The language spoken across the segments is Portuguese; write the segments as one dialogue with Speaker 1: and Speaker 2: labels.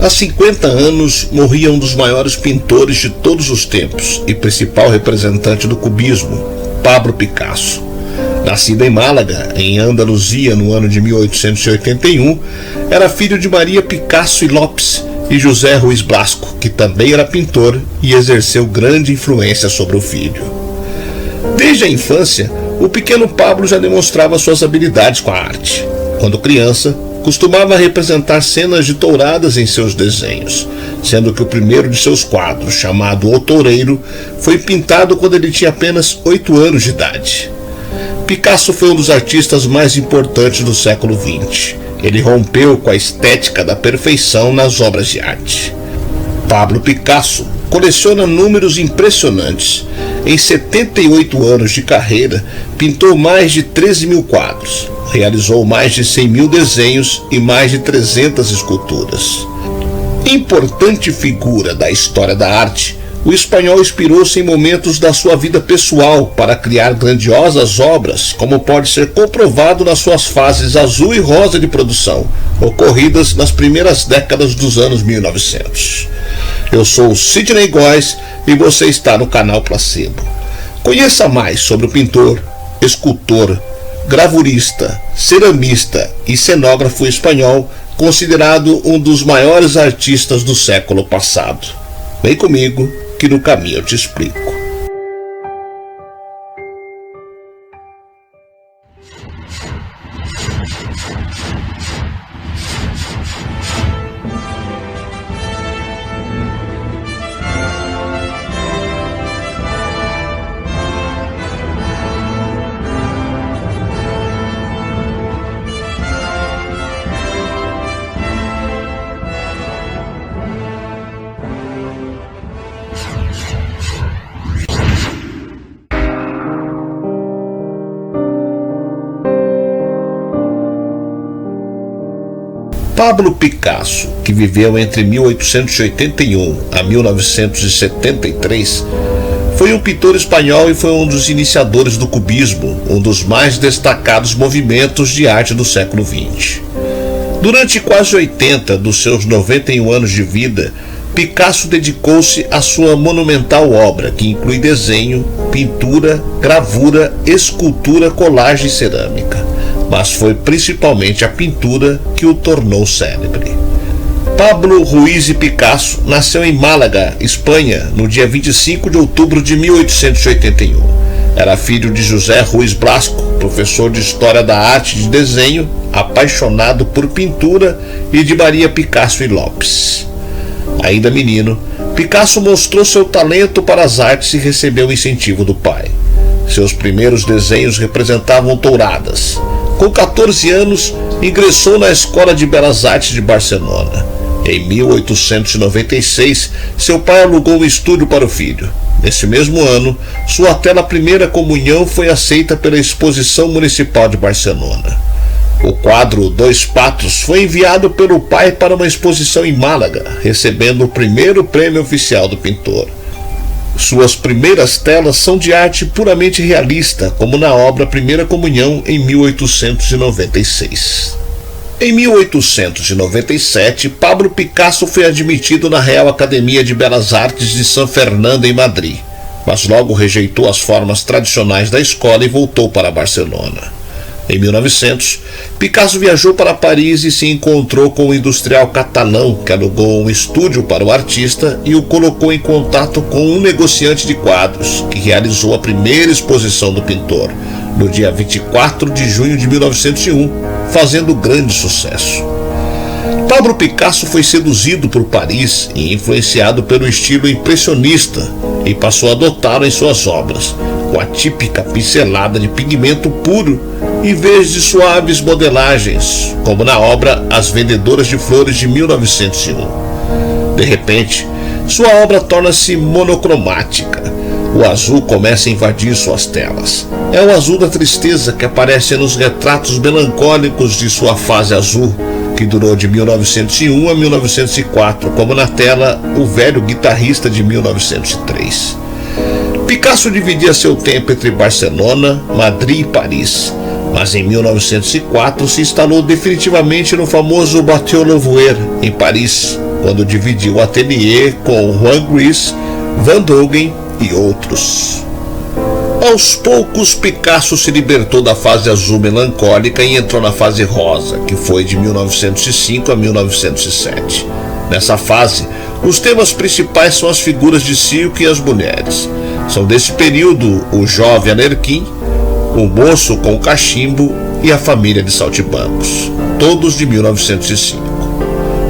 Speaker 1: Há 50 anos morria um dos maiores pintores de todos os tempos e principal representante do cubismo, Pablo Picasso. Nascido em Málaga, em Andaluzia, no ano de 1881, era filho de Maria Picasso e Lopes e José Ruiz Blasco, que também era pintor e exerceu grande influência sobre o filho. Desde a infância, o pequeno Pablo já demonstrava suas habilidades com a arte. Quando criança, costumava representar cenas de touradas em seus desenhos, sendo que o primeiro de seus quadros, chamado O Toureiro, foi pintado quando ele tinha apenas 8 anos de idade. Picasso foi um dos artistas mais importantes do século XX. Ele rompeu com a estética da perfeição nas obras de arte. Pablo Picasso coleciona números impressionantes. Em 78 anos de carreira, pintou mais de 13 mil quadros, realizou mais de 100 mil desenhos e mais de 300 esculturas. Importante figura da história da arte, o espanhol inspirou-se em momentos da sua vida pessoal para criar grandiosas obras, como pode ser comprovado nas suas fases azul e rosa de produção, ocorridas nas primeiras décadas dos anos 1900. Eu sou o Sidney Góes e você está no canal Placebo. Conheça mais sobre o pintor, escultor, gravurista, ceramista e cenógrafo espanhol, considerado um dos maiores artistas do século passado. Vem comigo que no caminho eu te explico. Pablo Picasso, que viveu entre 1881 a 1973, foi um pintor espanhol e foi um dos iniciadores do cubismo, um dos mais destacados movimentos de arte do século XX. Durante quase 80 dos seus 91 anos de vida, Picasso dedicou-se à sua monumental obra, que inclui desenho, pintura, gravura, escultura, colagem e cerâmica. Mas foi principalmente a pintura que o tornou célebre. Pablo Ruiz y Picasso nasceu em Málaga, Espanha, no dia 25 de outubro de 1881. Era filho de José Ruiz Blasco, professor de História da Arte de Desenho, apaixonado por pintura, e de Maria Picasso e Lopes. Ainda menino, Picasso mostrou seu talento para as artes e recebeu o incentivo do pai. Seus primeiros desenhos representavam touradas. Com 14 anos, ingressou na Escola de Belas Artes de Barcelona. Em 1896, seu pai alugou um estúdio para o filho. Nesse mesmo ano, sua tela Primeira Comunhão foi aceita pela Exposição Municipal de Barcelona. O quadro Dois Patos foi enviado pelo pai para uma exposição em Málaga, recebendo o primeiro prêmio oficial do pintor. Suas primeiras telas são de arte puramente realista, como na obra Primeira Comunhão, em 1896. Em 1897, Pablo Picasso foi admitido na Real Academia de Belas Artes de San Fernando, em Madrid, mas logo rejeitou as formas tradicionais da escola e voltou para Barcelona. Em 1900, Picasso viajou para Paris e se encontrou com um industrial catalão que alugou um estúdio para o artista e o colocou em contato com um negociante de quadros, que realizou a primeira exposição do pintor, no dia 24 de junho de 1901, fazendo grande sucesso. Pablo Picasso foi seduzido por Paris e influenciado pelo estilo impressionista e passou a adotá-lo em suas obras, com a típica pincelada de pigmento puro em vez de suaves modelagens, como na obra As Vendedoras de Flores de 1901. De repente, sua obra torna-se monocromática. O azul começa a invadir suas telas. É o azul da tristeza que aparece nos retratos melancólicos de sua fase azul, que durou de 1901 a 1904, como na tela O Velho Guitarrista de 1903. Picasso dividia seu tempo entre Barcelona, Madrid e Paris, mas em 1904 se instalou definitivamente no famoso Batlló-Louvière, em Paris, quando dividiu o ateliê com Juan Gris, Van Gogh e outros. Aos poucos, Picasso se libertou da fase azul melancólica e entrou na fase rosa, que foi de 1905 a 1907. Nessa fase, os temas principais são as figuras de circo e as mulheres. São desse período o jovem Alerquim, o moço com o cachimbo e a família de Saltimbancos, todos de 1905.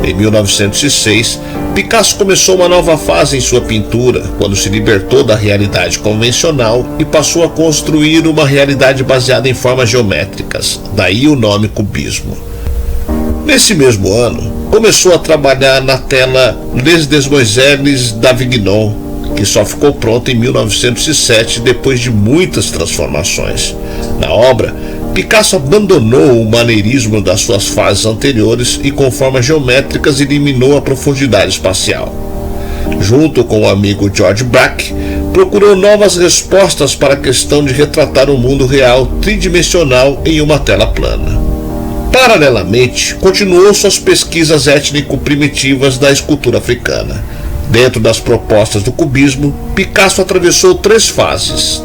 Speaker 1: Em 1906, Picasso começou uma nova fase em sua pintura, quando se libertou da realidade convencional e passou a construir uma realidade baseada em formas geométricas, daí o nome cubismo. Nesse mesmo ano, começou a trabalhar na tela Les Demoiselles d'Avignon, que só ficou pronta em 1907 depois de muitas transformações. Na obra, Picasso abandonou o maneirismo das suas fases anteriores e com formas geométricas eliminou a profundidade espacial. Junto com o amigo George Braque, procurou novas respostas para a questão de retratar o mundo real tridimensional em uma tela plana. Paralelamente, continuou suas pesquisas étnico-primitivas da escultura africana. Dentro das propostas do cubismo, Picasso atravessou 3 fases.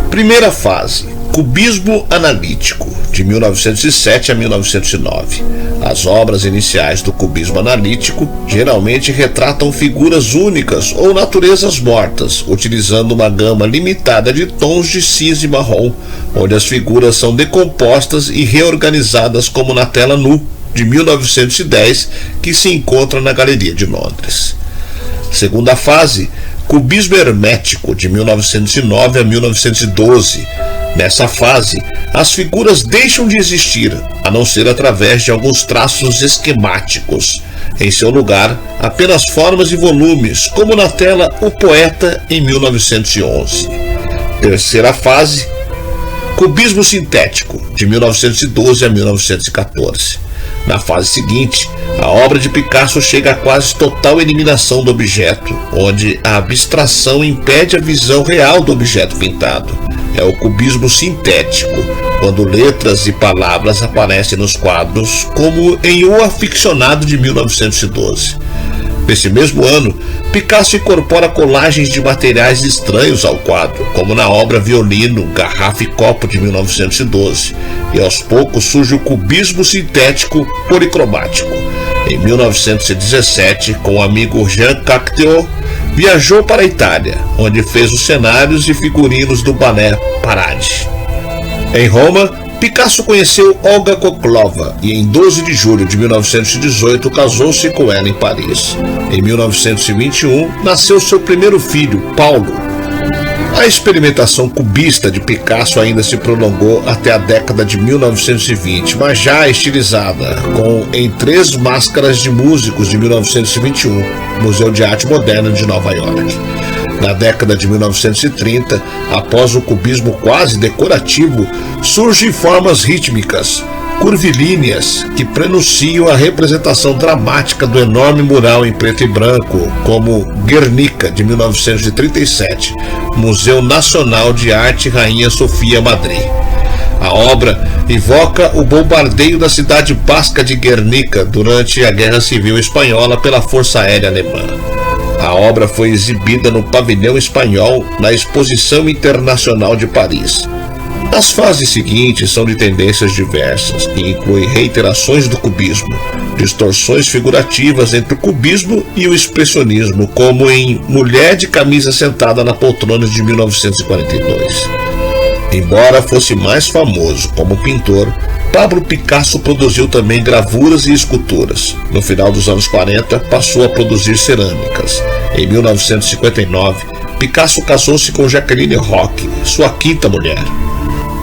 Speaker 1: Primeira fase, cubismo analítico, de 1907 a 1909. As obras iniciais do cubismo analítico geralmente retratam figuras únicas ou naturezas mortas, utilizando uma gama limitada de tons de cinza e marrom, onde as figuras são decompostas e reorganizadas como na tela Nu, de 1910, que se encontra na Galeria de Londres. Segunda fase, cubismo hermético, de 1909 a 1912. Nessa fase, as figuras deixam de existir, a não ser através de alguns traços esquemáticos. Em seu lugar, apenas formas e volumes, como na tela O Poeta, em 1911. Terceira fase, cubismo sintético, de 1912 a 1914. Na fase seguinte, a obra de Picasso chega a quase total eliminação do objeto, onde a abstração impede a visão real do objeto pintado. É o cubismo sintético, quando letras e palavras aparecem nos quadros, como em O Aficionado de 1912. Nesse mesmo ano, Picasso incorpora colagens de materiais estranhos ao quadro, como na obra Violino, Garrafa e Copo de 1912, e aos poucos surge o cubismo sintético policromático. Em 1917, com o amigo Jean Cocteau, viajou para a Itália, onde fez os cenários e figurinos do Ballet Parade. Em Roma, Picasso conheceu Olga Koklova e em 12 de julho de 1918 casou-se com ela em Paris. Em 1921, nasceu seu primeiro filho, Paulo. A experimentação cubista de Picasso ainda se prolongou até a década de 1920, mas já estilizada, com Em Três Máscaras de Músicos de 1921, Museu de Arte Moderna de Nova York. Na década de 1930, após o cubismo quase decorativo, surgem formas rítmicas, curvilíneas, que prenunciam a representação dramática do enorme mural em preto e branco, como Guernica, de 1937, Museu Nacional de Arte Rainha Sofia, Madrid. A obra evoca o bombardeio da cidade basca de Guernica durante a Guerra Civil Espanhola pela Força Aérea Alemã. A obra foi exibida no Pavilhão Espanhol na Exposição Internacional de Paris. As fases seguintes são de tendências diversas, que incluem reiterações do cubismo, distorções figurativas entre o cubismo e o expressionismo, como em Mulher de Camisa Sentada na Poltrona de 1942. Embora fosse mais famoso como pintor, Pablo Picasso produziu também gravuras e esculturas. No final dos anos 40, passou a produzir cerâmicas. Em 1959, Picasso casou-se com Jacqueline Roch, sua quinta mulher.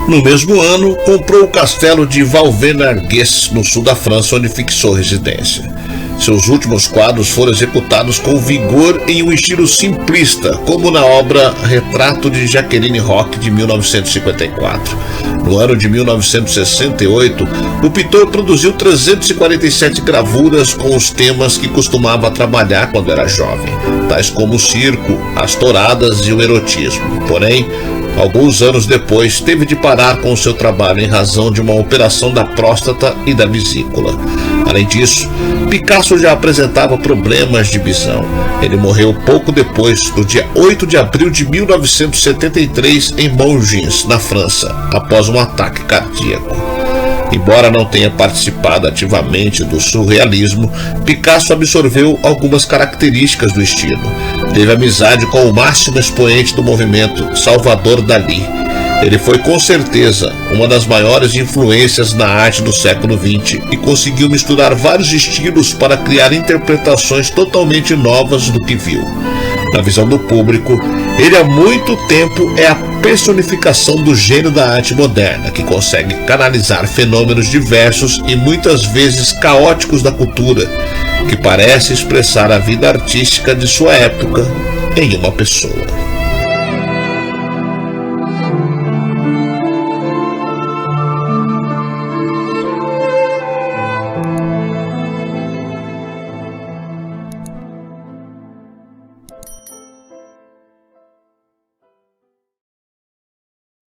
Speaker 1: No mesmo ano, comprou o castelo de Vauvenargues, no sul da França, onde fixou residência. Seus últimos quadros foram executados com vigor em um estilo simplista, como na obra Retrato de Jacqueline Roch, de 1954. No ano de 1968, o pintor produziu 347 gravuras com os temas que costumava trabalhar quando era jovem, tais como o circo, as touradas e o erotismo. Porém, Alguns anos depois, teve de parar com o seu trabalho em razão de uma operação da próstata e da vesícula. Além disso, Picasso já apresentava problemas de visão. Ele morreu pouco depois, no dia 8 de abril de 1973, em Montgins, na França, após um ataque cardíaco. Embora não tenha participado ativamente do surrealismo, Picasso absorveu algumas características do estilo. Teve amizade com o máximo expoente do movimento, Salvador Dalí. Ele foi com certeza uma das maiores influências na arte do século XX e conseguiu misturar vários estilos para criar interpretações totalmente novas do que viu. Na visão do público, ele há muito tempo é a personificação do gênio da arte moderna, que consegue canalizar fenômenos diversos e muitas vezes caóticos da cultura, que parece expressar a vida artística de sua época em uma pessoa.